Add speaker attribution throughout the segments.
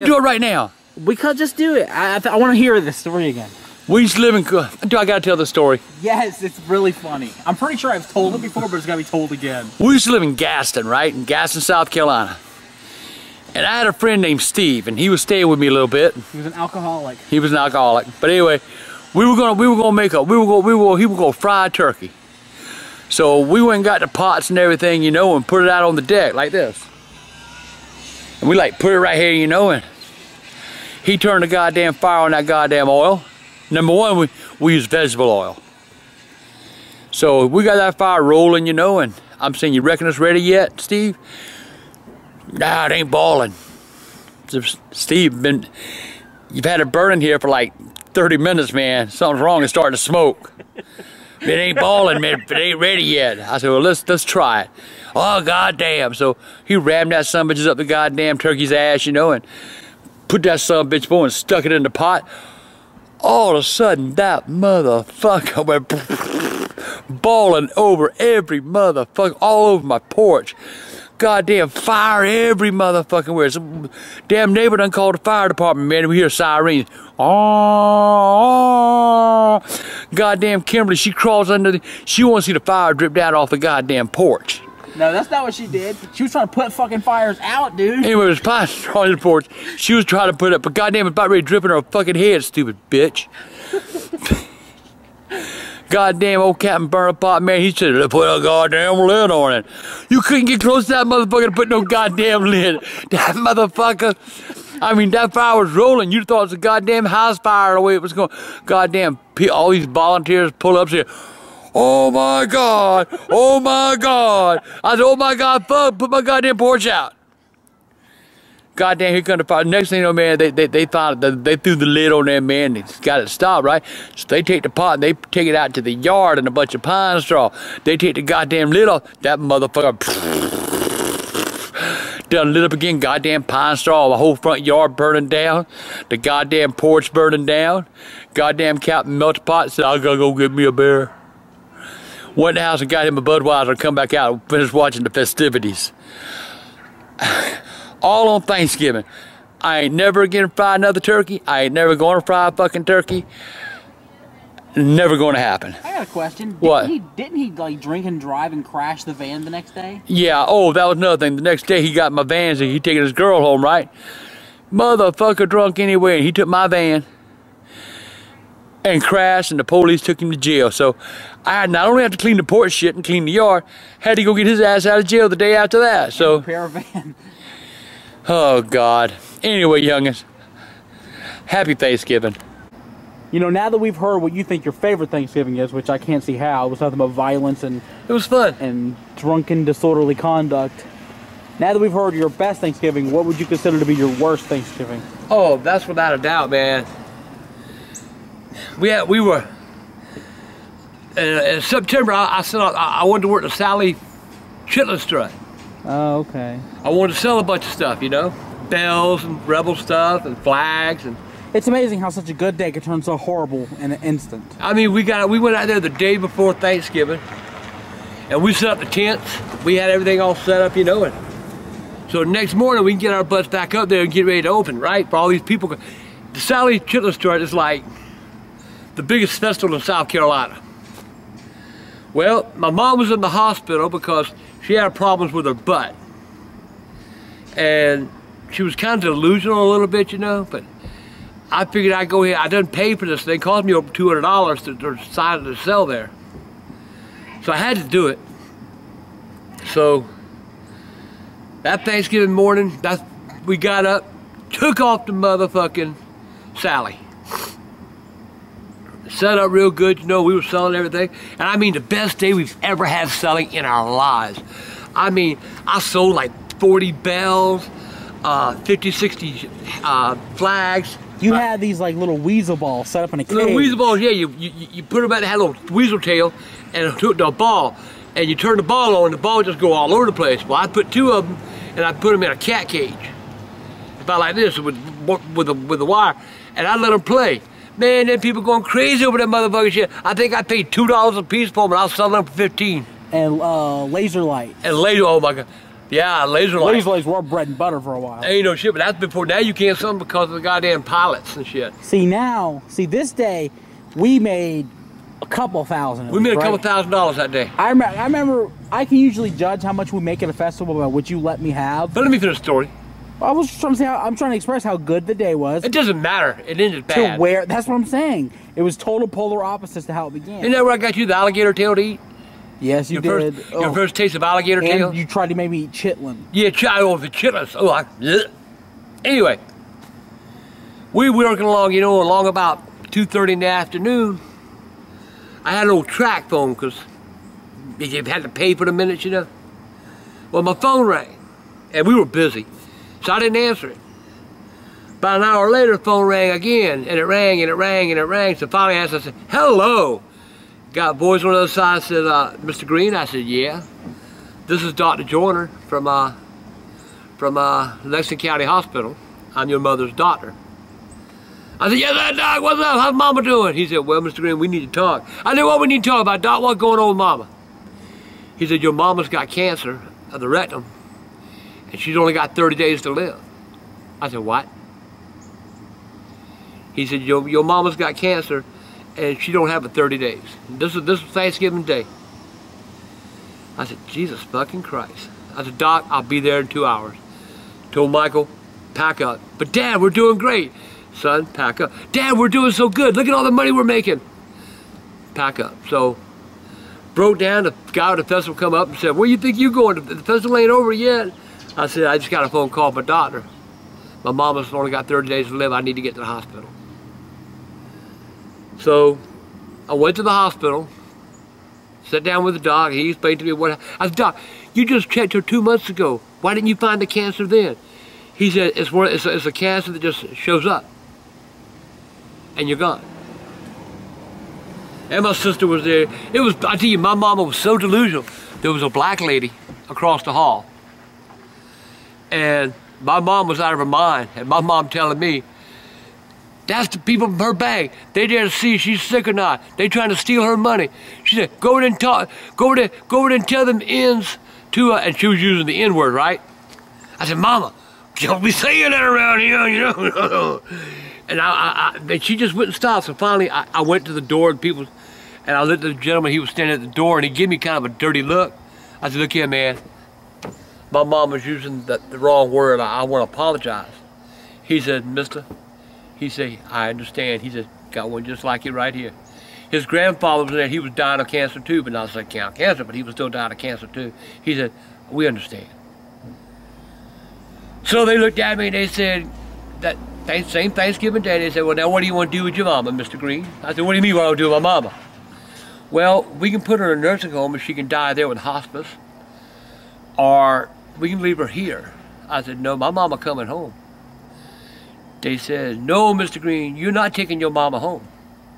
Speaker 1: Do it right now.
Speaker 2: We could just do it. I want to hear this story again.
Speaker 1: We used to live in... Do I gotta tell the story?
Speaker 2: Yes, it's really funny. I'm pretty sure I've told it before, but it's gotta be told again.
Speaker 1: We used to live in Gaston, right? In Gaston, South Carolina. And I had a friend named Steve, and he was staying with me a little bit.
Speaker 2: He was an alcoholic.
Speaker 1: He was an alcoholic. But anyway, he was gonna fry turkey. So we went and got the pots and everything, you know, and put it out on the deck like this. And we like put it right here, you know, and he turned the goddamn fire on that goddamn oil. Number one, we use vegetable oil. So we got that fire rolling, you know, and I'm saying, you reckon it's ready yet, Steve? Nah, it ain't boiling. Steve, you've had it burning here for like 30 minutes, man. Something's wrong, it's starting to smoke. It ain't boiling, man, it ain't ready yet. I said, well, let's try it. Oh, goddamn. So he rammed that son of a bitch up the goddamn turkey's ass, you know, and put that son of a bitch boy and stuck it in the pot. All of a sudden, that motherfucker went boiling over every motherfucker, all over my porch. Goddamn fire every motherfucking where. Some damn neighbor done called the fire department, man. We hear sirens. Oh, goddamn Kimberly, she crawls under she wants to see the fire drip down off the goddamn porch.
Speaker 2: No, that's not what she did. She was trying to put fucking fires out, dude.
Speaker 1: Anyway, it was fire on the porch. She was trying to put it, but goddamn, it's about ready to drip in her fucking head, stupid bitch. Goddamn old Captain Burn Pot, man, he said, let's put a goddamn lid on it. You couldn't get close to that motherfucker to put no goddamn lid. That motherfucker, I mean, that fire was rolling. You thought it was a goddamn house fire the way it was going. Goddamn, all these volunteers pull up and say, oh my God, oh my God. I said, oh my God, fuck, put my goddamn porch out. Goddamn, here come the fire. Next thing you know, man, they thought they threw the lid on there, man. They got it stopped, right? So they take the pot and they take it out to the yard in a bunch of pine straw. They take the goddamn lid off. That motherfucker done lit up again. Goddamn pine straw. The whole front yard burning down. The goddamn porch burning down. Goddamn Captain melted pot and said, I gotta go get me a beer. Went in the house and got him a Budweiser and come back out and finished watching the festivities. All on Thanksgiving. I ain't never again fry another turkey. I ain't never gonna fry a fucking turkey. Never gonna happen.
Speaker 2: I got a question.
Speaker 1: What?
Speaker 2: Didn't he like drink and drive and crash the van the next day?
Speaker 1: Yeah, oh, that was another thing. The next day he got my van, so he taking his girl home, right? Motherfucker drunk anyway, and he took my van and crashed, and the police took him to jail. So I not only have to clean the porch shit and clean the yard, had to go get his ass out of jail the day after that. So
Speaker 2: repair a van.
Speaker 1: Oh God. Anyway, youngins, happy Thanksgiving.
Speaker 2: You know, now that we've heard what you think your favorite Thanksgiving is, which I can't see how, it was nothing but violence and
Speaker 1: it was fun
Speaker 2: and drunken, disorderly conduct. Now that we've heard your best Thanksgiving, what would you consider to be your worst Thanksgiving?
Speaker 1: Oh, that's without a doubt, man. We were in September. I wanted to work the Sally Chitlin Strut.
Speaker 2: Oh, okay.
Speaker 1: I wanted to sell a bunch of stuff, you know, bells and rebel stuff and flags and.
Speaker 2: It's amazing how such a good day could turn so horrible in an instant.
Speaker 1: I mean, we went out there the day before Thanksgiving, and we set up the tents. We had everything all set up, you know, and so the next morning we can get our butts back up there and get ready to open, right? For all these people, the Sally Chitlin Strut is like the biggest festival in South Carolina. Well, my mom was in the hospital because she had problems with her butt, and she was kind of delusional a little bit, you know, but I figured I'd go here. I done paid for this thing. It cost me over $200 to decide to sell there. So I had to do it. So that Thanksgiving morning, we got up, took off the motherfucking Sally. Set up real good, you know, we were selling everything. And I mean the best day we've ever had selling in our lives. I mean, I sold like 40 bells, 50, 60 flags.
Speaker 2: You had these like little weasel balls set up in a cage.
Speaker 1: Little weasel balls, yeah. You put them out. They had a little weasel tail, and took the ball, and you turn the ball on, and the ball just go all over the place. Well, I put 2 of them, and I put them in a cat cage, about like this with the wire, and I let them play. Man, then people going crazy over that motherfucking shit. I think I paid $2 a piece for them, and I was selling them for $15.
Speaker 2: And laser lights.
Speaker 1: And laser, oh my God. Yeah, laser lights.
Speaker 2: Laser lights were bread and butter for a while.
Speaker 1: Ain't no shit, but that's before. Now you can't sell them because of the goddamn pilots and shit.
Speaker 2: See this day, we made a couple thousand.
Speaker 1: We made a couple $1,000 that day.
Speaker 2: I remember. I can usually judge how much we make at a festival by what you let me have.
Speaker 1: But let me finish the story.
Speaker 2: I was trying to say I'm trying to express how good the day was.
Speaker 1: It doesn't matter. It ended bad.
Speaker 2: To where that's what I'm saying. It was total polar opposites to how it began.
Speaker 1: Isn't that where I got you the alligator tail to eat?
Speaker 2: Yes, you did.
Speaker 1: Your first taste of alligator tail?
Speaker 2: And you tried to make me eat chitlin.
Speaker 1: Yeah, the chitlins. Oh, anyway, we were working along, you know, along about 2:30 in the afternoon. I had a little track phone because you had to pay for the minutes, you know. Well, my phone rang, and we were busy, so I didn't answer it. About an hour later, the phone rang again, and it rang, and it rang, and it rang. So finally I answered, I said, hello. Got a voice on the other side, said, Mr. Green? I said, yeah. This is Dr. Joyner from Lexington County Hospital. I'm your mother's doctor. I said, yeah, Doc, what's up? How's Mama doing? He said, well, Mr. Green, we need to talk. I said, what we need to talk about, Doc? What's going on with Mama? He said, your mama's got cancer of the rectum, and she's only got 30 days to live. I said, what? He said, your mama's got cancer, and she don't have but 30 days. This is Thanksgiving Day. I said, Jesus fucking Christ. I said, Doc, I'll be there in 2 hours. Told Michael, pack up. But Dad, we're doing great. Son, pack up. Dad, we're doing so good. Look at all the money we're making. Pack up. So, broke down. The guy at the festival come up and said, where you think you going? The festival ain't over yet. I said, I just got a phone call from my doctor. My mama's only got 30 days to live. I need to get to the hospital. So, I went to the hospital, sat down with the doc. He explained to me what I said, Doc, you just checked her 2 months ago. Why didn't you find the cancer then? He said, it's a cancer that just shows up. And you're gone. And my sister was there. I tell you, my mama was so delusional. There was a black lady across the hall. And my mom was out of her mind. And my mom telling me, that's the people from her bank. They there to see if she's sick or not. They trying to steal her money. She said, go over there and talk. Go over there and tell them ends to her. And she was using the N-word, right? I said, Mama, don't be saying that around here, you know. And she just wouldn't stop. So finally, I went to the door and I looked at the gentleman. He was standing at the door, and he gave me kind of a dirty look. I said, look here, man. My mom was using the wrong word. I want to apologize. He said, mister. He said, I understand. He said, got one just like you right here. His grandfather was there. He was dying of cancer too, but not like cancer, but he was still dying of cancer too. He said, we understand. So they looked at me and they said, that same Thanksgiving Day, they said, well, now what do you want to do with your mama, Mr. Green? I said, what do you mean what I want to do with my mama? Well, we can put her in a nursing home and she can die there with hospice, or we can leave her here. I said, no, my mama coming home. They said, no, Mr. Green, you're not taking your mama home.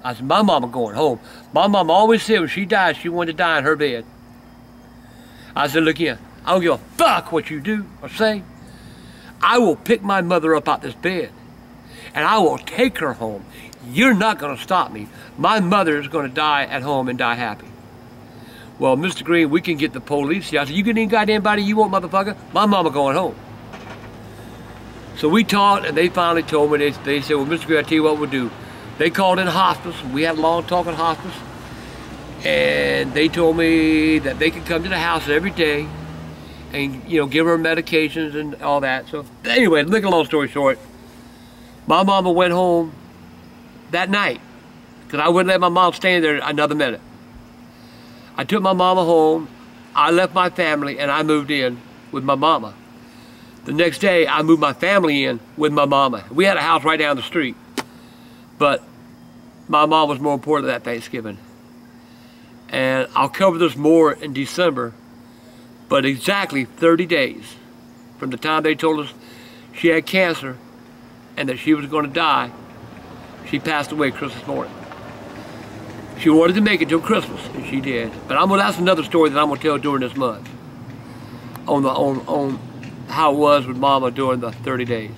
Speaker 1: I said, my mama going home. My mama always said when she died, she wanted to die in her bed. I said, look here, I don't give a fuck what you do or say. I will pick my mother up out this bed, and I will take her home. You're not going to stop me. My mother is going to die at home and die happy. Well, Mr. Green, we can get the police here. I said, you get any goddamn body you want, motherfucker? My mama going home. So we talked, and they finally told me, they said, well, Mr. Green, I'll tell you what we'll do. They called in hospice. We had a long talk in hospice. And they told me that they could come to the house every day and, you know, give her medications and all that. So anyway, make a long story short, my mama went home that night because I wouldn't let my mom stay there another minute. I took my mama home, I left my family, and I moved in with my mama. The next day, I moved my family in with my mama. We had a house right down the street, but my mom was more important than that Thanksgiving. And I'll cover this more in December, but exactly 30 days from the time they told us she had cancer and that she was going to die, she passed away Christmas morning. She wanted to make it till Christmas, and she did. But that's another story that I'm gonna tell during this month on how it was with Mama during the 30 days.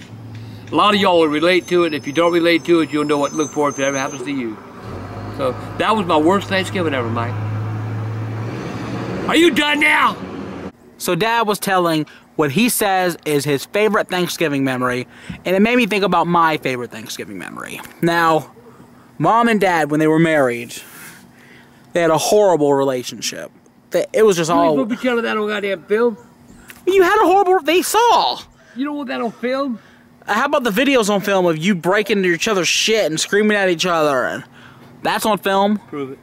Speaker 1: A lot of y'all will relate to it. If you don't relate to it, you'll know what to look for if it ever happens to you. So that was my worst Thanksgiving ever, Mike. Are you done now?
Speaker 2: So Dad was telling what he says is his favorite Thanksgiving memory, and it made me think about my favorite Thanksgiving memory. Now, Mom and Dad, when they were married, they had a horrible relationship. It was just all...
Speaker 1: You be telling that on goddamn film?
Speaker 2: You had a horrible... They saw.
Speaker 1: You don't want that on film?
Speaker 2: How about the videos on film of you breaking into each other's shit and screaming at each other? And that's on film.
Speaker 1: Prove it.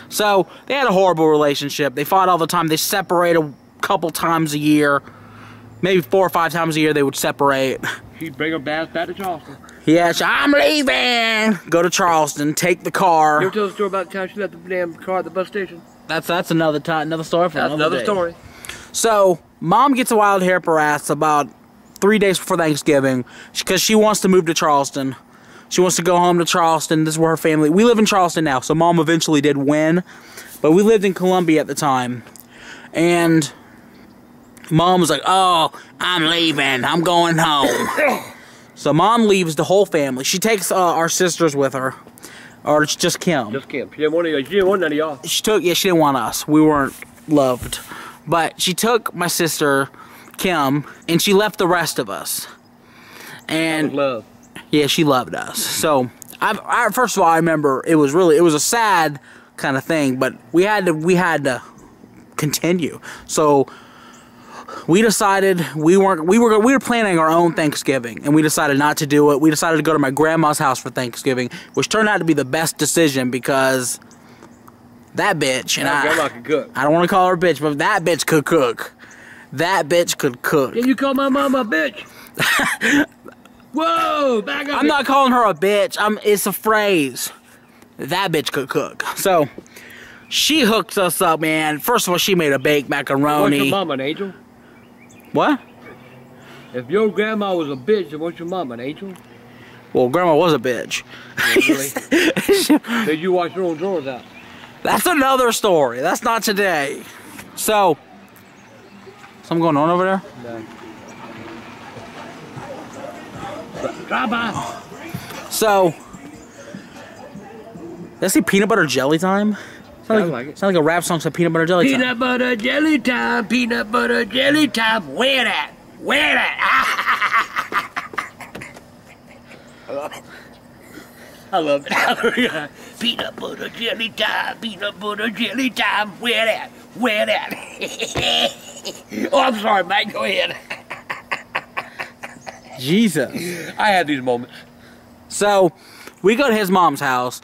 Speaker 2: So, they had a horrible relationship. They fought all the time. They separated a couple times a year. Maybe 4 or 5 times a year they would separate.
Speaker 1: She'd bring her back to Charleston.
Speaker 2: Yeah, I'm leaving! Go to Charleston, take the car.
Speaker 1: You ever tell the story about the time she left the damn car at the bus station?
Speaker 2: That's another time, another story for another day.
Speaker 1: Story.
Speaker 2: So, Mom gets a wild hair up her ass about 3 days before Thanksgiving because she wants to move to Charleston. She wants to go home to Charleston. This is where her family... We live in Charleston now, so Mom eventually did win. But we lived in Columbia at the time. And Mom was like, oh, I'm leaving. I'm going home. So Mom leaves the whole family. She takes our sisters with her. Or it's just Kim.
Speaker 1: Just Kim. She didn't want none of y'all.
Speaker 2: She didn't want us. We weren't loved. But she took my sister, Kim, and she left the rest of us. And
Speaker 1: love.
Speaker 2: Yeah, she loved us. So, first of all, I remember it was a sad kind of thing, but we had to continue. So, we decided we were planning our own Thanksgiving, and we decided not to do it. We decided to go to my grandma's house for Thanksgiving, which turned out to be the best decision because that bitch and
Speaker 1: grandma could cook.
Speaker 2: I don't want to call her a bitch, but that bitch could cook. That bitch could cook.
Speaker 1: Did you call my mama a bitch? Whoa, back up.
Speaker 2: I'm not calling her a bitch. It's a phrase. That bitch could cook. So, she hooks us up, man. First of all, she made a baked macaroni.
Speaker 1: What's your mama, an angel?
Speaker 2: What?
Speaker 1: If your grandma was a bitch, then what's your mama, an angel?
Speaker 2: Well, grandma was a bitch.
Speaker 1: Really? Did you wash your own drawers out?
Speaker 2: That's another story. That's not today. So, something going on over there?
Speaker 1: No. Drive by.
Speaker 2: So, let's see, peanut butter jelly time? Sounds like a rap song said peanut butter jelly time.
Speaker 1: Peanut butter jelly time, peanut butter jelly time. Where that? Where that? I love it. Peanut butter jelly time, peanut butter jelly time. Where that? Where that? Oh, I'm sorry, Mike. Go ahead.
Speaker 2: Jesus.
Speaker 1: I had these moments.
Speaker 2: So, we go to his mom's house,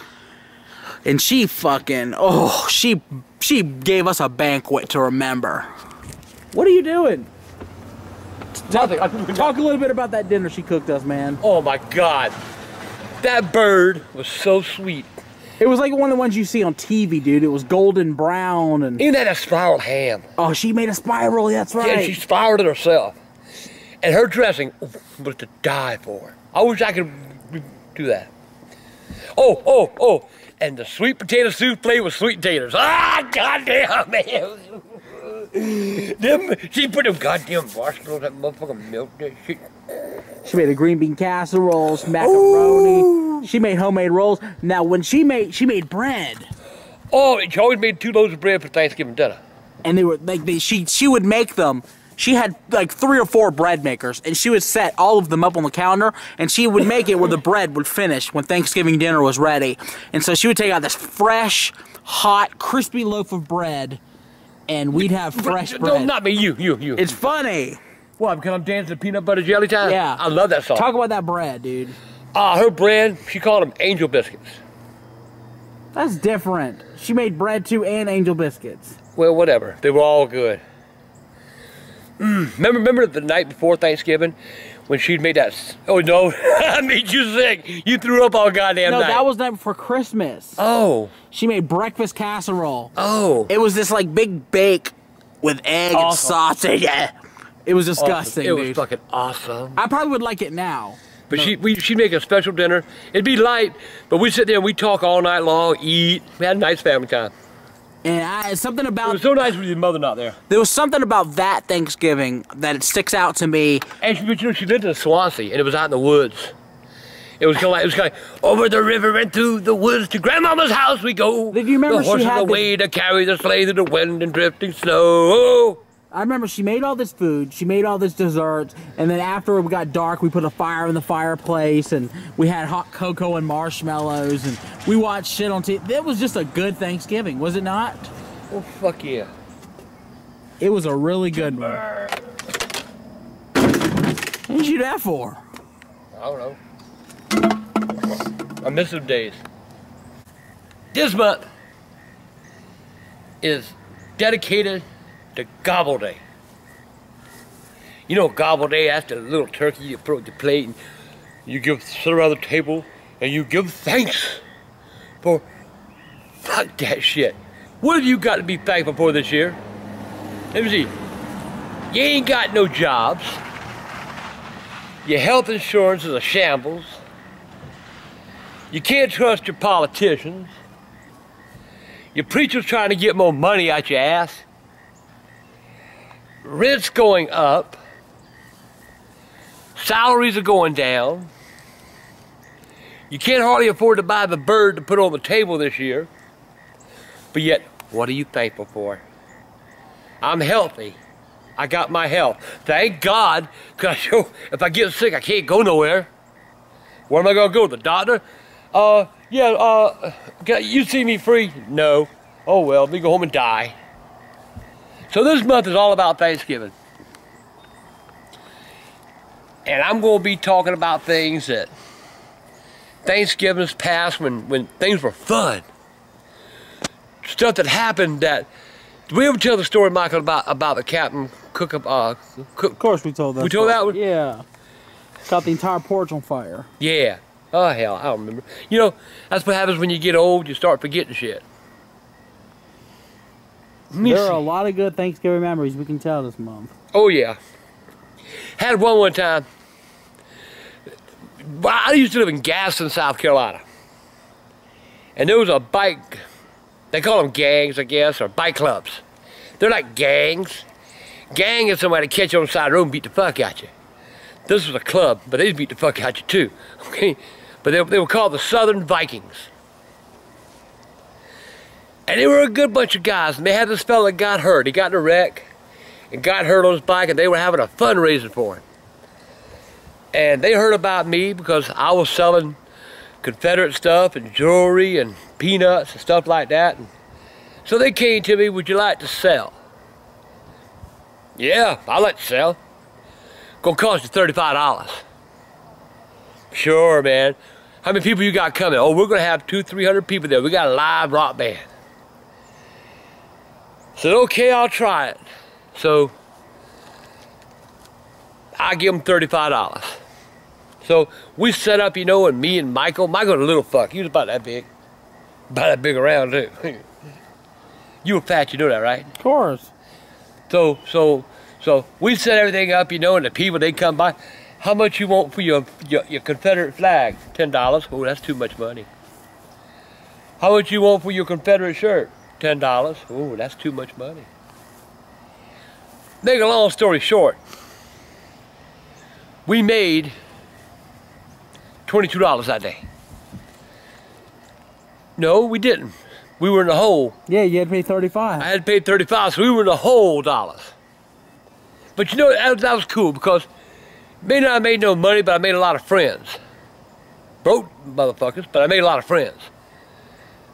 Speaker 2: and she fucking, she gave us a banquet to remember. What are you doing?
Speaker 1: Nothing.
Speaker 2: Talk a little bit about that dinner she cooked us, man.
Speaker 1: Oh my God. That bird was so sweet.
Speaker 2: It was like one of the ones you see on TV, dude. It was golden brown and...
Speaker 1: Even that a spiraled ham.
Speaker 2: Oh, she made a spiral, that's right.
Speaker 1: Yeah, she spiraled it herself. And her dressing was to die for. I wish I could do that. Oh. And the sweet potato souffle with sweet potatoes. Ah, goddamn, man. She put them goddamn marshmallows, that motherfucking milk, that shit.
Speaker 2: She made a green bean casserole, macaroni. Ooh. She made homemade rolls. Now, when she made bread.
Speaker 1: Oh, she always made 2 loaves of bread for Thanksgiving dinner.
Speaker 2: And they were like, she would make them. She had like 3 or 4 bread makers, and she would set all of them up on the counter, and she would make it where the bread would finish when Thanksgiving dinner was ready. And so she would take out this fresh, hot, crispy loaf of bread, and we'd have fresh bread.
Speaker 1: No, not me, you.
Speaker 2: It's funny.
Speaker 1: What, because I'm dancing to peanut butter jelly time?
Speaker 2: Yeah.
Speaker 1: I love that song.
Speaker 2: Talk about that bread, dude.
Speaker 1: Her bread, she called them angel biscuits.
Speaker 2: That's different. She made bread too and angel biscuits.
Speaker 1: Well, whatever. They were all good. Remember the night before Thanksgiving when she'd made that... Oh, no. I made you sick. You threw up all goddamn night.
Speaker 2: No, that was the night before Christmas.
Speaker 1: Oh.
Speaker 2: She made breakfast casserole.
Speaker 1: Oh.
Speaker 2: It was this, like, big bake with egg and sausage. Yeah. It was disgusting,
Speaker 1: It
Speaker 2: dude.
Speaker 1: was fucking awesome.
Speaker 2: I probably would like it now.
Speaker 1: But she'd make a special dinner. It'd be light, but we'd sit there and we'd talk all night long, eat. We had a nice family time.
Speaker 2: And something about...
Speaker 1: It was so nice with your mother not there.
Speaker 2: There was something about that Thanksgiving that it sticks out to me.
Speaker 1: And she lived in Swansea, and it was out in the woods. It was kind of like, over the river and through the woods to Grandmama's house we go.
Speaker 2: Did you remember
Speaker 1: the horses
Speaker 2: she had
Speaker 1: away to carry the sleigh through the wind and drifting snow.
Speaker 2: I remember she made all this food, she made all this desserts, and then after it got dark, we put a fire in the fireplace, and we had hot cocoa and marshmallows, and we watched shit on TV. It was just a good Thanksgiving, was it not?
Speaker 1: Oh, fuck yeah.
Speaker 2: It was a really good one. What did you do that for?
Speaker 1: I don't know. I miss those days. This month is dedicated to Gobble Day. You know Gobble Day, that's the little turkey you put on the plate and you sit around the table and you give thanks for, fuck that shit. What have you got to be thankful for this year? Let me see. You ain't got no jobs. Your health insurance is a shambles. You can't trust your politicians. Your preacher's trying to get more money out your ass. Rent's going up. Salaries are going down. You can't hardly afford to buy the bird to put on the table this year. But yet, what are you thankful for? I'm healthy. I got my health. Thank God, because if I get sick, I can't go nowhere. Where am I going to go? The doctor? You see me free? No. Oh well, let me go home and die. So this month is all about Thanksgiving. And I'm going to be talking about things that Thanksgiving's past when things were fun. Stuff that happened that... Did we ever tell the story, Michael, about the Captain Cook up?
Speaker 2: Of course we told that.
Speaker 1: We told that one?
Speaker 2: Yeah. Got the entire porch on fire.
Speaker 1: Yeah. Oh, hell, I don't remember. You know, that's what happens when you get old, you start forgetting shit.
Speaker 2: There are a lot of good Thanksgiving memories we can tell this month.
Speaker 1: Oh, yeah. Had one time. I used to live in Gaston, South Carolina. And there was a bike, they call them gangs, I guess, or bike clubs. They're like gangs. Gang is somebody to catch you on the side of the road and beat the fuck out you. This was a club, but they beat the fuck out you too. Okay? But they were called the Southern Vikings. And they were a good bunch of guys. And they had this fella that got hurt. He got in a wreck and got hurt on his bike, and they were having a fundraiser for him. And they heard about me because I was selling Confederate stuff and jewelry and peanuts and stuff like that. And so they came to me, would you like to sell? Yeah, I like to sell. Gonna cost you $35. Sure, man. How many people you got coming? Oh, we're gonna have 200-300 people there. We got a live rock band. Said, okay, I'll try it. So I give them $35. So we set up, you know, and me and Michael's a little fuck. He was about that big. About that big around too. You were fat, you know that, right?
Speaker 2: Of course.
Speaker 1: So we set everything up, you know, and the people, they come by. How much you want for your Confederate flag? $10. Oh, that's too much money. How much you want for your Confederate shirt? $10. Oh, that's too much money. Make a long story short, we made $22 that day. No, we didn't. We were in the hole.
Speaker 2: Yeah, you had to pay $35.
Speaker 1: I had to pay $35, so we were in the hole dollars. But you know, that was cool because may not have made no money, but I made a lot of friends. Broke motherfuckers, but I made a lot of friends.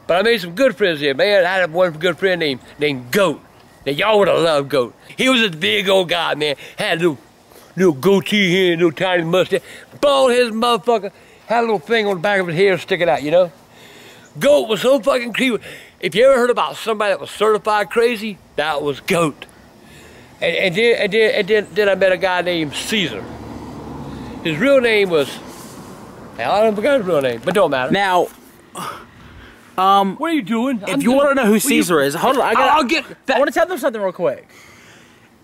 Speaker 1: But I made some good friends here, man. I had one good friend named Goat. Now, y'all would have loved Goat. He was a big old guy, man. Had a little goatee here, little tiny mustache. Bald his motherfucker. Had a little thing on the back of his hair sticking out, you know? Goat was so fucking creepy. If you ever heard about somebody that was certified crazy, that was Goat. And then I met a guy named Caesar. His real name was, hell, I don't forget his real name, but don't matter.
Speaker 2: Now,
Speaker 1: what are you doing?
Speaker 2: If you want to know who Caesar is, hold on. I want to tell them something real quick.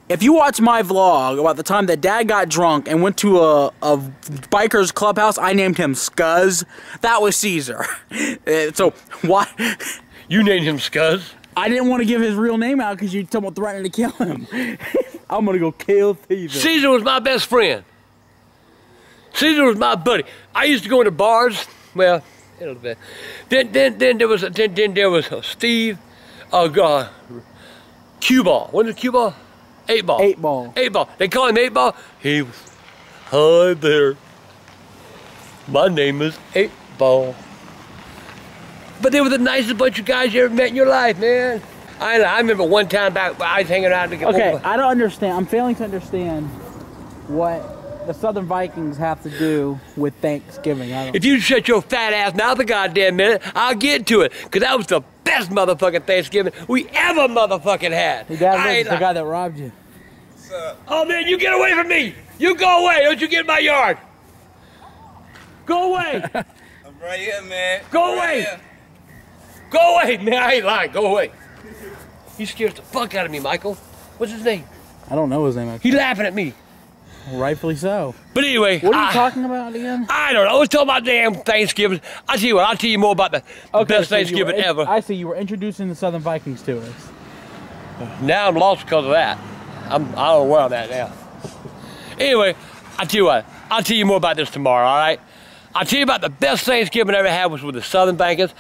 Speaker 2: If you watch my vlog about the time that Dad got drunk and went to a biker's clubhouse, I named him Scuzz. That was Caesar. So what?
Speaker 1: You named him Scuzz?
Speaker 2: I didn't want to give his real name out because you told me threatening to kill him. I'm gonna go kill Caesar.
Speaker 1: Caesar was my best friend. Caesar was my buddy. I used to go into bars. Well, a little bit. Then there was Steve, Cue Ball. Wasn't it Cue Ball? 8 Ball.
Speaker 2: 8 Ball.
Speaker 1: 8 Ball. They call him 8 Ball. He was, hi there. My name is 8 Ball. But they were the nicest bunch of guys you ever met in your life, man. I remember one time back, I was hanging out together.
Speaker 2: Okay, I don't understand. I'm failing to understand what the Southern Vikings have to do with Thanksgiving.
Speaker 1: If you shut your fat ass mouth a goddamn minute, I'll get to it. Because that was the best motherfucking Thanksgiving we ever motherfucking had.
Speaker 2: The guy that robbed you.
Speaker 3: What's up?
Speaker 1: Oh man, you get away from me. You go away. Don't you get in my yard. Go away.
Speaker 3: I'm right here, man.
Speaker 1: Go away. Go away, man. I ain't lying. Go away. He scares the fuck out of me, Michael. What's his name?
Speaker 2: I don't know his name, actually.
Speaker 1: He laughing at me.
Speaker 2: Rightfully so.
Speaker 1: But anyway.
Speaker 2: What are you talking about again?
Speaker 1: I don't know. Let's talk about damn Thanksgiving. I'll tell you what. I'll tell you more about the best Thanksgiving ever.
Speaker 2: I see. You were introducing the Southern Vikings to us.
Speaker 1: Now I'm lost because of that. I don't know where I'm at now. Anyway, I'll tell you what. I'll tell you more about this tomorrow, all right? I'll tell you about the best Thanksgiving I ever had was with the Southern Vikings.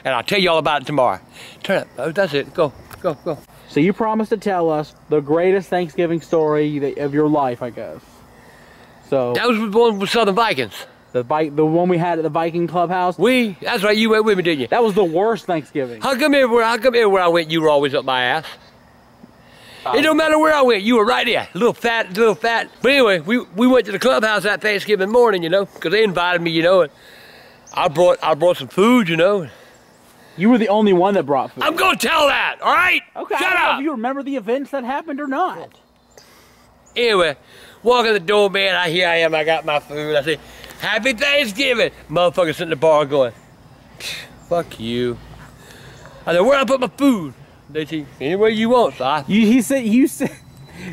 Speaker 1: And I'll tell you all about it tomorrow. Turn up. Oh, that's it. Go, go, go.
Speaker 2: So you promised to tell us the greatest Thanksgiving story of your life, I guess. So
Speaker 1: that was the one with Southern Vikings.
Speaker 2: The one we had at the Viking Clubhouse.
Speaker 1: That's right. You went with me, didn't you?
Speaker 2: That was the worst Thanksgiving.
Speaker 1: How come everywhere I went, you were always up my ass? It don't matter where I went, you were right there. Little fat. But anyway, we went to the clubhouse that Thanksgiving morning, you know, because they invited me, you know, and I brought some food, you know.
Speaker 2: You were the only one that brought food.
Speaker 1: I'm gonna tell that, all right?
Speaker 2: Okay.
Speaker 1: Shut
Speaker 2: I don't know
Speaker 1: up.
Speaker 2: if you remember the events that happened or not.
Speaker 1: Anyway, walk in the door, man. Here I am. I got my food. I say, "Happy Thanksgiving." Motherfucker sitting in the bar going, "Fuck you." I said, "Where I put my food?" They say, "Anywhere you want, Si."
Speaker 2: You said,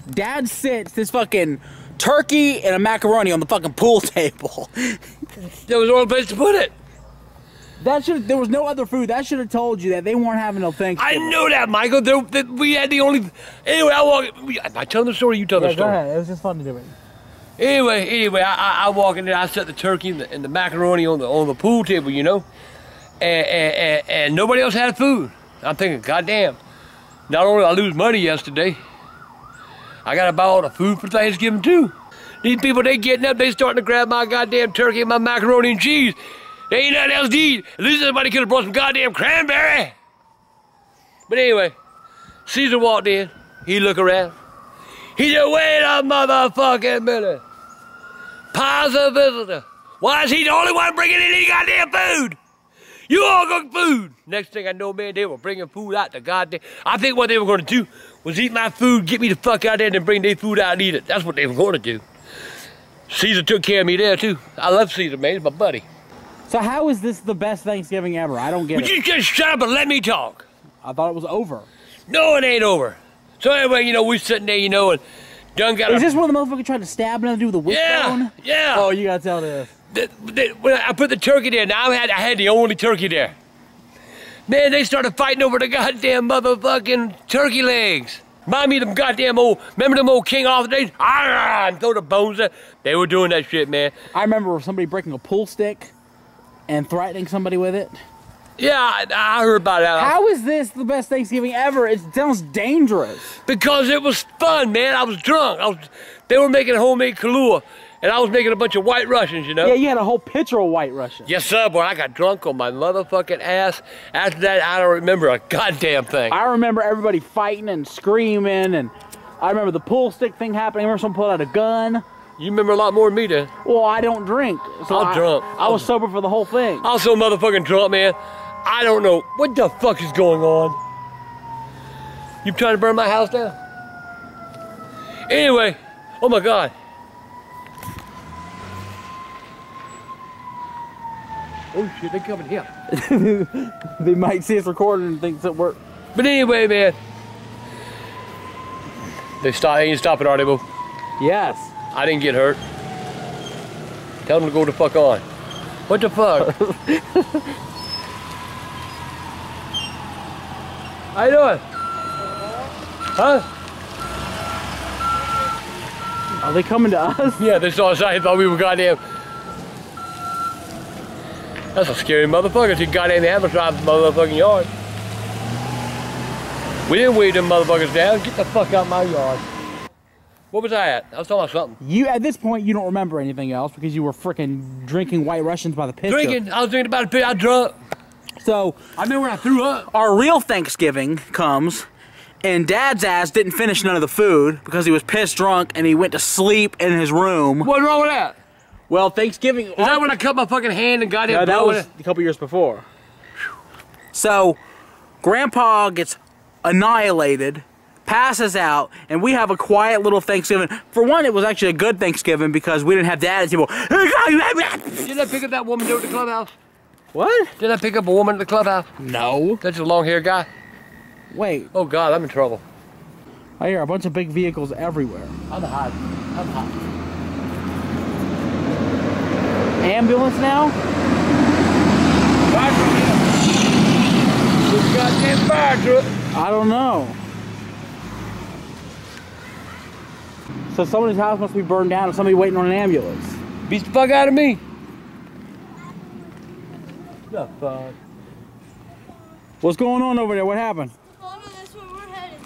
Speaker 2: Dad sits this fucking turkey and a macaroni on the fucking pool table.
Speaker 1: There was the only place to put it.
Speaker 2: There was no other food. That should have told you that they weren't having no Thanksgiving.
Speaker 1: I know that, Michael. We had the only. Anyway, I tell the story. You tell the story.
Speaker 2: Go ahead. It was just fun to do it.
Speaker 1: Anyway, I walk in there. I set the turkey and the macaroni on the pool table, you know, and nobody else had food. I'm thinking, goddamn. Not only did I lose money yesterday, I gotta buy all the food for Thanksgiving too. These people, they getting up, they starting to grab my goddamn turkey and my macaroni and cheese. There ain't nothing else to eat. At least somebody could have brought some goddamn cranberry. But anyway, Caesar walked in. He looked around. He said, "Wait a motherfucking minute. Pa's a visitor. Why is he the only one bringing in any goddamn food? You all cook food." Next thing I know, man, they were bringing food out the goddamn. I think what they were going to do was eat my food, get me the fuck out there, and then bring their food out and eat it. That's what they were going to do. Caesar took care of me there, too. I love Caesar, man. He's my buddy.
Speaker 2: So how is this the best Thanksgiving ever? I don't get it.
Speaker 1: Would you just shut up and let me talk?
Speaker 2: I thought it was over.
Speaker 1: No, it ain't over. So anyway, you know, we sitting there, you know, and John got
Speaker 2: Is this where the motherfucker tried to stab another dude with a wishbone?
Speaker 1: Yeah.
Speaker 2: Oh, you gotta tell this.
Speaker 1: When I put the turkey there, now I had the only turkey there. Man, they started fighting over the goddamn motherfucking turkey legs. Remind me of them goddamn remember them old King Arthur days? And throw the bones there. They were doing that shit, man.
Speaker 2: I remember somebody breaking a pool stick and threatening somebody with it.
Speaker 1: Yeah, I heard about that.
Speaker 2: How is this the best Thanksgiving ever? It sounds dangerous.
Speaker 1: Because it was fun, man. I was drunk. They were making homemade Kahlua, and I was making a bunch of White Russians, you know?
Speaker 2: Yeah, you had a whole pitcher of White Russians.
Speaker 1: Yes, sir, boy. I got drunk on my motherfucking ass. After that, I don't remember a goddamn thing.
Speaker 2: I remember everybody fighting and screaming, and I remember the pool stick thing happening. I remember someone pulled out a gun.
Speaker 1: You remember a lot more than me, then.
Speaker 2: Well, I don't drink. So
Speaker 1: I'm drunk.
Speaker 2: I was sober for the whole thing.
Speaker 1: I was so motherfucking drunk, man. I don't know. What the fuck is going on? You trying to burn my house down? Anyway, oh my God. Oh shit, they coming here.
Speaker 2: They might see us recording and think that we're...
Speaker 1: But anyway, man. They ain't stopping, are they, boo?
Speaker 2: Yes.
Speaker 1: I didn't get hurt. Tell them to go the fuck on. What the fuck? How you doing? Huh?
Speaker 2: Are they coming to us?
Speaker 1: Yeah, they saw us. I thought we were goddamn. That's a scary motherfucker. She goddamn hammer drive the motherfucking yard. We didn't weed them motherfuckers down. Get the fuck out of my yard. What was I was talking about something.
Speaker 2: You, at this point, you don't remember anything else because you were freaking drinking White Russians by the pitcher.
Speaker 1: Drinking? I was drinking about a pit. I was drunk.
Speaker 2: So,
Speaker 1: I remember when I threw up.
Speaker 2: Our real Thanksgiving comes, and Dad's ass didn't finish none of the food because he was pissed drunk and he went to sleep in his room.
Speaker 1: What's wrong with that?
Speaker 2: Well, Thanksgiving...
Speaker 1: Is that when I cut my fucking hand and got it?
Speaker 2: No, that was a couple years before. So, Grandpa gets annihilated, passes out, and we have a quiet little Thanksgiving. For one, it was actually a good Thanksgiving because we didn't have Dad at the table.
Speaker 1: Didn't I pick up that woman at the clubhouse?
Speaker 2: What?
Speaker 1: Didn't I pick up a woman at the clubhouse?
Speaker 2: No.
Speaker 1: That's a long-haired guy?
Speaker 2: Wait.
Speaker 1: Oh, God, I'm in trouble.
Speaker 2: I hear a bunch of big vehicles everywhere.
Speaker 1: I'm hot. I'm hot.
Speaker 2: Ambulance now?
Speaker 1: Fire truck, yeah. This goddamn fire truck.
Speaker 2: I don't know. So somebody's house must be burned down and somebody waiting on an ambulance.
Speaker 1: Beat the fuck out of me. The fuck?
Speaker 2: What's going on over there? What happened?
Speaker 4: That's where we're headed.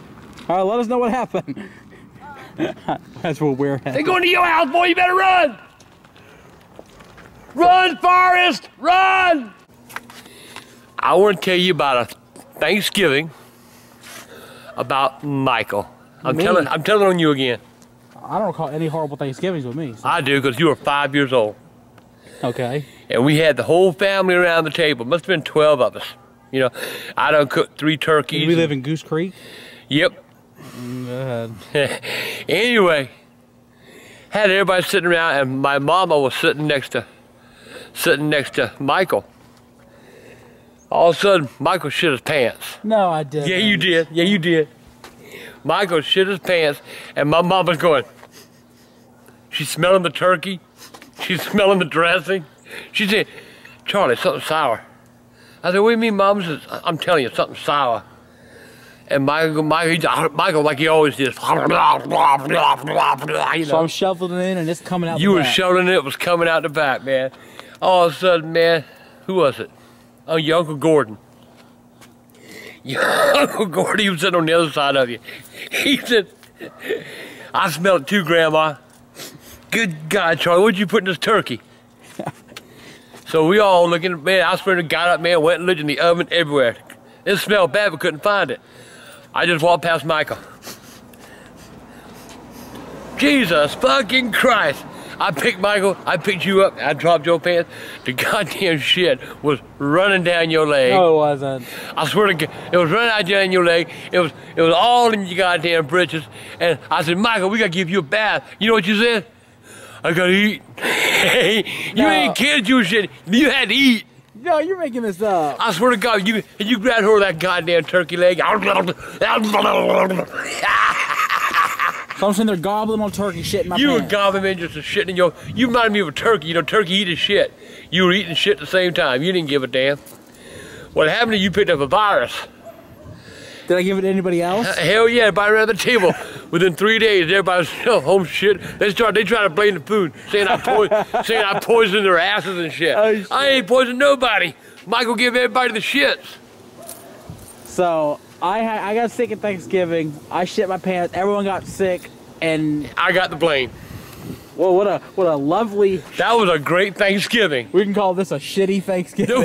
Speaker 2: All right, let us know what happened. That's where we're headed.
Speaker 1: They going to your house, boy. You better run. Run, Forrest! Run! I want to tell you about a Thanksgiving about Michael. I'm telling on you again.
Speaker 2: I don't recall any horrible Thanksgivings with me. So.
Speaker 1: I do, because you were 5 years old.
Speaker 2: Okay.
Speaker 1: And we had the whole family around the table. Must have been 12 of us. You know, I done cooked 3 turkeys.
Speaker 2: Did we live in Goose Creek?
Speaker 1: Yep.
Speaker 2: Go ahead.
Speaker 1: Anyway, had everybody sitting around, and my mama was sitting next to Michael. All of a sudden, Michael shit his pants.
Speaker 2: No, I didn't.
Speaker 1: Yeah, you did. Yeah, you did. Michael shit his pants, and my mama's going, she's smelling the turkey. She's smelling the dressing. She said, Charlie, something sour. I said, what do you mean, Mom? Says, I'm telling you, something sour. And Michael, like he always did. You know.
Speaker 2: So I'm shoveling it in and it's coming out
Speaker 1: You
Speaker 2: the
Speaker 1: were
Speaker 2: back.
Speaker 1: shoveling it, it was coming out the back, man. All of a sudden, man, who was it? Oh, your Uncle Gordon. Your Uncle Gordon, he was sitting on the other side of you. He said, I smell it too, Grandma. Good God, Charlie, what'd you put in this turkey? So we all looking, man, I swear to God, up, man, went and looked in the oven everywhere. It smelled bad, but couldn't find it. I just walked past Michael. Jesus fucking Christ. I picked Michael, I picked you up, I dropped your pants. The goddamn shit was running down your leg.
Speaker 2: No, it wasn't.
Speaker 1: I swear to God, it was running out down your leg. It was all in your goddamn britches. And I said, Michael, we gotta give you a bath. You know what you said? I gotta eat. You ain't kids, you shit. You had to eat.
Speaker 2: No, you're making this up.
Speaker 1: I swear to God, you grabbed hold of that goddamn turkey leg.
Speaker 2: So I'm sitting there gobbling on turkey shit in my
Speaker 1: You were
Speaker 2: pants.
Speaker 1: gobbling in just a shit in your. You reminded me of a turkey. You know, turkey eating shit. You were eating shit at the same time. You didn't give a damn. What happened to you? Picked up a virus.
Speaker 2: Did I give it to anybody else?
Speaker 1: Hell yeah! Everybody around the table. Within 3 days, everybody's home shit. They try to blame the food, saying I poisoned their asses and shit.
Speaker 2: Oh, shit.
Speaker 1: I ain't poisoned nobody. Michael gave everybody the shits.
Speaker 2: So I got sick at Thanksgiving. I shit my pants. Everyone got sick, and
Speaker 1: I got the blame.
Speaker 2: well, what a lovely.
Speaker 1: That was a great Thanksgiving.
Speaker 2: We can call this a shitty Thanksgiving.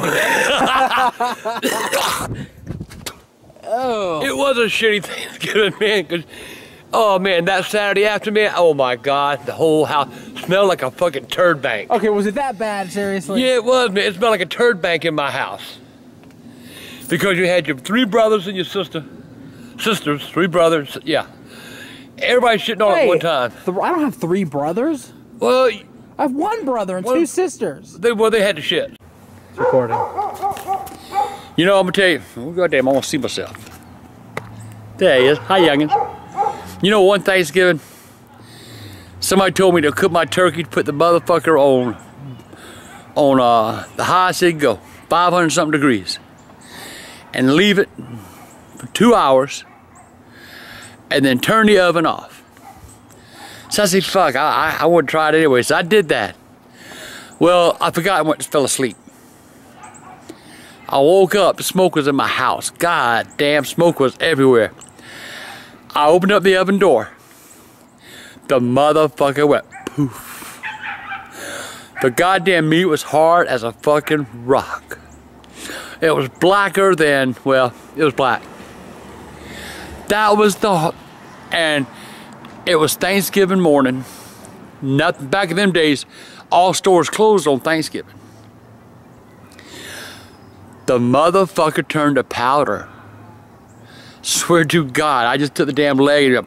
Speaker 2: Oh.
Speaker 1: It was a shitty Thanksgiving, man. 'Cause, oh man, that Saturday afternoon, oh my God, the whole house smelled like a fucking turd bank.
Speaker 2: Okay, was it that bad? Seriously?
Speaker 1: Yeah, it was, man. It smelled like a turd bank in my house. Because you had your 3 brothers and your sisters, 3 brothers, yeah. Everybody shitting all at one time.
Speaker 2: I don't have 3 brothers.
Speaker 1: Well,
Speaker 2: I have 1 brother and 2 sisters.
Speaker 1: they had the shit.
Speaker 2: It's recording.
Speaker 1: You know, I'm gonna tell you, oh goddamn, I wanna see myself. There he is. Hi, youngins. You know, one Thanksgiving, somebody told me to cook my turkey, to put the motherfucker on the highest it could go, 500 something degrees, and leave it for 2 hours, and then turn the oven off. So I said, fuck, I wouldn't try it anyway, so I did that. Well, I forgot and fell asleep. I woke up, the smoke was in my house. God damn, smoke was everywhere. I opened up the oven door. The motherfucker went poof. The goddamn meat was hard as a fucking rock. It was blacker than, well, it was black. That was and it was Thanksgiving morning. Nothing, back in them days, all stores closed on Thanksgiving. The motherfucker turned to powder. Swear to God, I just took the damn leg and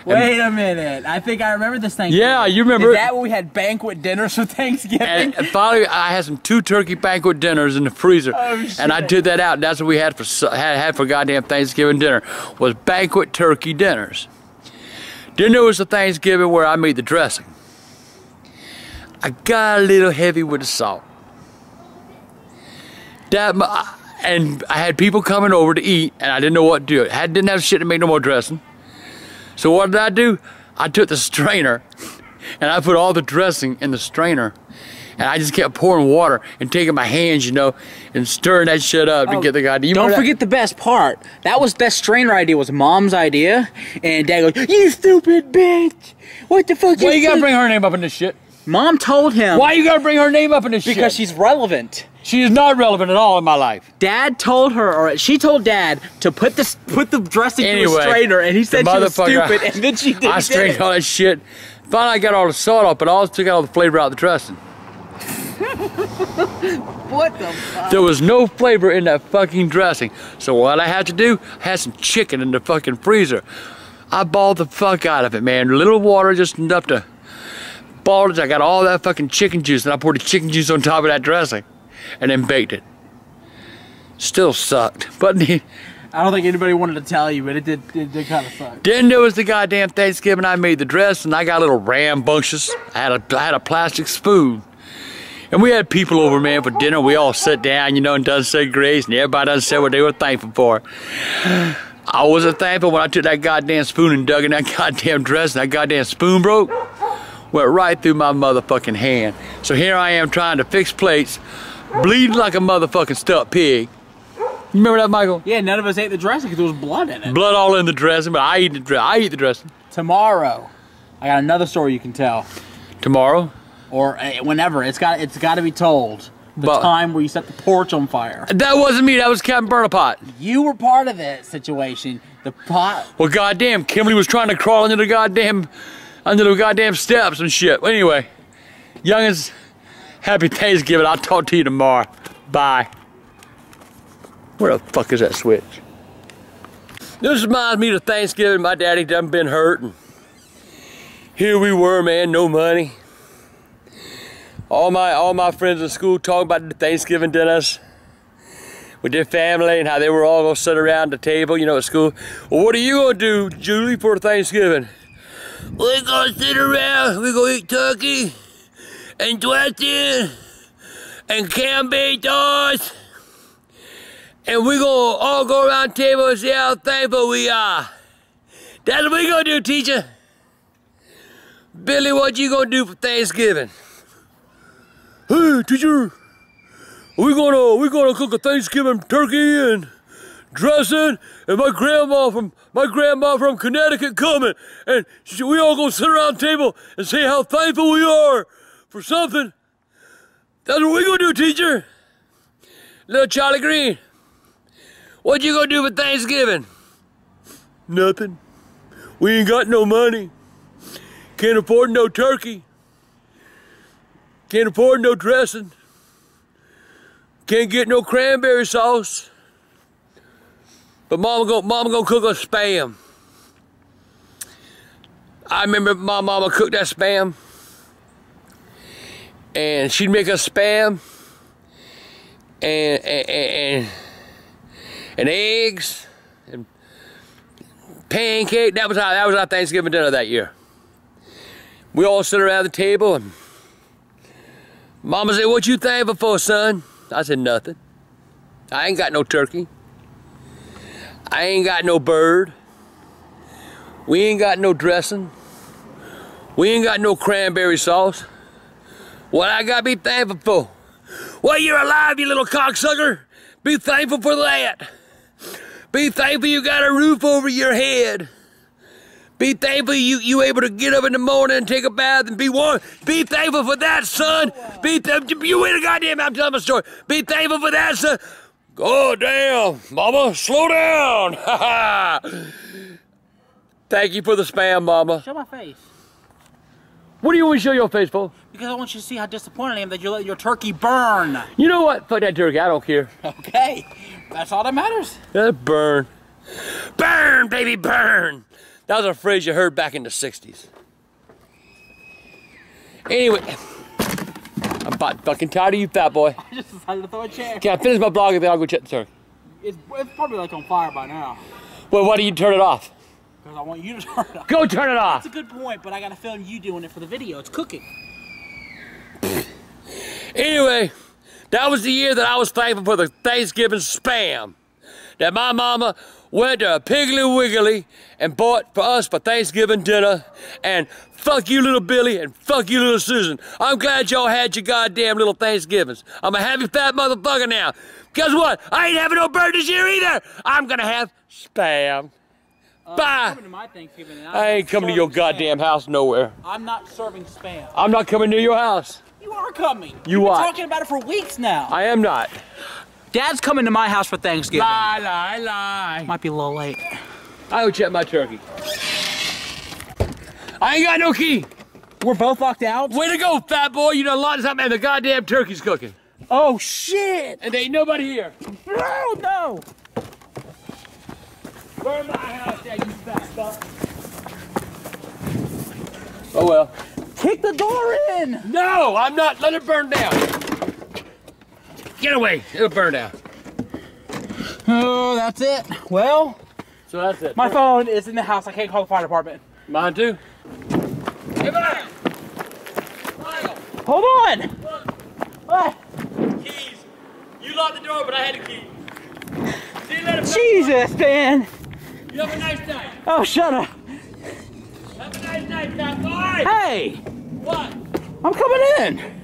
Speaker 2: Wait a minute. I think I remember this Thanksgiving.
Speaker 1: Yeah, you remember.
Speaker 2: Is that when we had banquet dinners for Thanksgiving?
Speaker 1: And finally, I had some 2 turkey banquet dinners in the freezer.
Speaker 2: Oh, shit.
Speaker 1: And I did that out. That's what we had for goddamn Thanksgiving dinner, was banquet turkey dinners. Then there was the Thanksgiving where I made the dressing. I got a little heavy with the salt. And I had people coming over to eat, and I didn't know what to do. I didn't have shit to make no more dressing. So what did I do? I took the strainer and I put all the dressing in the strainer, and I just kept pouring water and taking my hands, you know, and stirring that shit up to get the goddamn.
Speaker 2: Don't forget the best part. That strainer idea was Mom's idea, and Dad goes, "You stupid bitch! What the fuck?"
Speaker 1: Why you gotta bring her name up in this shit?
Speaker 2: Mom told him.
Speaker 1: Why you gotta bring her name up in this shit?
Speaker 2: Because she's relevant.
Speaker 1: She is not relevant at all in my life.
Speaker 2: Dad told her, or she told Dad to put the dressing through a strainer, and he said she was stupid, and then she did.
Speaker 1: I strained all that shit. Finally, I got all the salt off, but I also took out all the flavor out of the dressing.
Speaker 2: What the fuck?
Speaker 1: There was no flavor in that fucking dressing. So what I had to do, I had some chicken in the fucking freezer. I balled the fuck out of it, man. A little water, just enough to ball it. I got all that fucking chicken juice, and I poured the chicken juice on top of that dressing, and then baked it. Still sucked, but
Speaker 2: I don't think anybody wanted to tell you, but it did kind of suck.
Speaker 1: then there was the goddamn Thanksgiving. I made the dress, and I got a little rambunctious. I had a plastic spoon, and we had people over, man, for dinner. We all sat down, you know, and done said grace, and everybody done said what they were thankful for. I wasn't thankful when I took that goddamn spoon and dug in that goddamn dress, and that goddamn spoon broke. Went right through my motherfucking hand. So here I am trying to fix plates, bleeding like a motherfucking stuck pig. You remember that, Michael?
Speaker 2: Yeah, none of us ate the dressing because there was blood in it.
Speaker 1: Blood all in the dressing, but I eat the dressing.
Speaker 2: Tomorrow, I got another story you can tell.
Speaker 1: Tomorrow?
Speaker 2: Or whenever. It's got to be told. The time where you set the porch on fire.
Speaker 1: That wasn't me. That was Captain Burnapot.
Speaker 2: You were part of that situation. The pot.
Speaker 1: Well, goddamn, Kimberly was trying to crawl under the goddamn steps and shit. Well, anyway, youngins, happy Thanksgiving. I'll talk to you tomorrow. Bye. Where the fuck is that switch? This reminds me of Thanksgiving. My daddy done been hurt, and here we were, man, no money. All my friends in school talking about the Thanksgiving dinners with their family and how they were all gonna sit around the table, you know, at school. Well, what are you gonna do, Julie, for Thanksgiving? We're gonna sit around, we're gonna eat turkey and dressing and canned toast, and we're gonna all go around the table and say how thankful we are. That's what we're gonna do, teacher. Billy, what you gonna do for Thanksgiving? Hey, teacher, we're gonna cook a Thanksgiving turkey and dressing, and my grandma from Connecticut coming, and we all gonna sit around the table and say how thankful we are for something. That's what we gonna do, teacher. Little Charlie Green, what you gonna do for Thanksgiving? Nothing. We ain't got no money. Can't afford no turkey. Can't afford no dressing. Can't get no cranberry sauce. But mama gonna cook us spam. I remember my mama cooked that spam, and she'd make us spam and eggs and pancake. That was our Thanksgiving dinner that year. We all sit around the table, and Mama said, "What you thankful for, son?" I said, "Nothing. I ain't got no turkey. I ain't got no bird. We ain't got no dressing. We ain't got no cranberry sauce. What I gotta be thankful for? Well, you're alive, you little cocksucker. Be thankful for that. Be thankful you got a roof over your head. Be thankful you able to get up in the morning and take a bath and be warm. Be thankful for that, son. You wait a goddamn minute, I'm telling my story. Be thankful for that, son. God damn, mama, slow down. Thank you for the spam, mama.
Speaker 2: Show my face.
Speaker 1: What do you want to show your face for?
Speaker 2: Because I want you to see how disappointed I am that you let your turkey burn.
Speaker 1: You know what? Fuck that turkey. I don't care.
Speaker 2: Okay, that's all that matters.
Speaker 1: Burn. Burn, baby, burn. That was a phrase you heard back in the 60s. Anyway, I'm about fucking tired of you, fat boy.
Speaker 2: I just decided to throw a chair.
Speaker 1: Can I finish my blog and then I'll go check the turkey?
Speaker 2: It's probably like on fire by now.
Speaker 1: Well, why do you turn it off?
Speaker 2: Because I want you to turn it off.
Speaker 1: Go turn it off.
Speaker 2: That's a good point, but I got to film you doing it for the video. It's cooking.
Speaker 1: Anyway, that was the year that I was thankful for the Thanksgiving spam. That my mama went to a Piggly Wiggly and bought for us for Thanksgiving dinner. And fuck you, little Billy, and fuck you, little Susan. I'm glad y'all had your goddamn little Thanksgivings. I'm a happy fat motherfucker now. Guess what? I ain't having no bird this year either. I'm gonna have spam. Bye.
Speaker 2: Coming to my Thanksgiving, and
Speaker 1: I ain't coming to your goddamn house nowhere.
Speaker 2: I'm not serving spam.
Speaker 1: I'm not coming to your house.
Speaker 2: You are coming.
Speaker 1: You
Speaker 2: You've been
Speaker 1: what?
Speaker 2: talking about it for weeks now.
Speaker 1: I am not.
Speaker 2: Dad's coming to my house for Thanksgiving.
Speaker 1: Lie, lie, lie.
Speaker 2: Might be a little late.
Speaker 1: I go check my turkey. I ain't got no key.
Speaker 2: We're both locked out?
Speaker 1: Way to go, fat boy. You done a lot of something and the goddamn turkey's cooking.
Speaker 2: Oh, shit.
Speaker 1: And there ain't nobody here.
Speaker 2: No.
Speaker 1: Burn my house down, you fat fuck. Oh well.
Speaker 2: Kick the door in.
Speaker 1: No, I'm not. Let it burn down. Get away. It'll burn down.
Speaker 2: Oh, that's it. Well,
Speaker 1: So that's it.
Speaker 2: my phone is in the house. I can't call the fire department.
Speaker 1: Mine too. Hey, Miles. Miles.
Speaker 2: Hold on.
Speaker 1: Look.
Speaker 2: What?
Speaker 1: Keys. You locked the door, but I had the key. See you later.
Speaker 2: Jesus, man.
Speaker 1: You have a nice night.
Speaker 2: Oh, shut up.
Speaker 1: Have a nice night, fat boy.
Speaker 2: Hey,
Speaker 1: What?
Speaker 2: I'm coming in.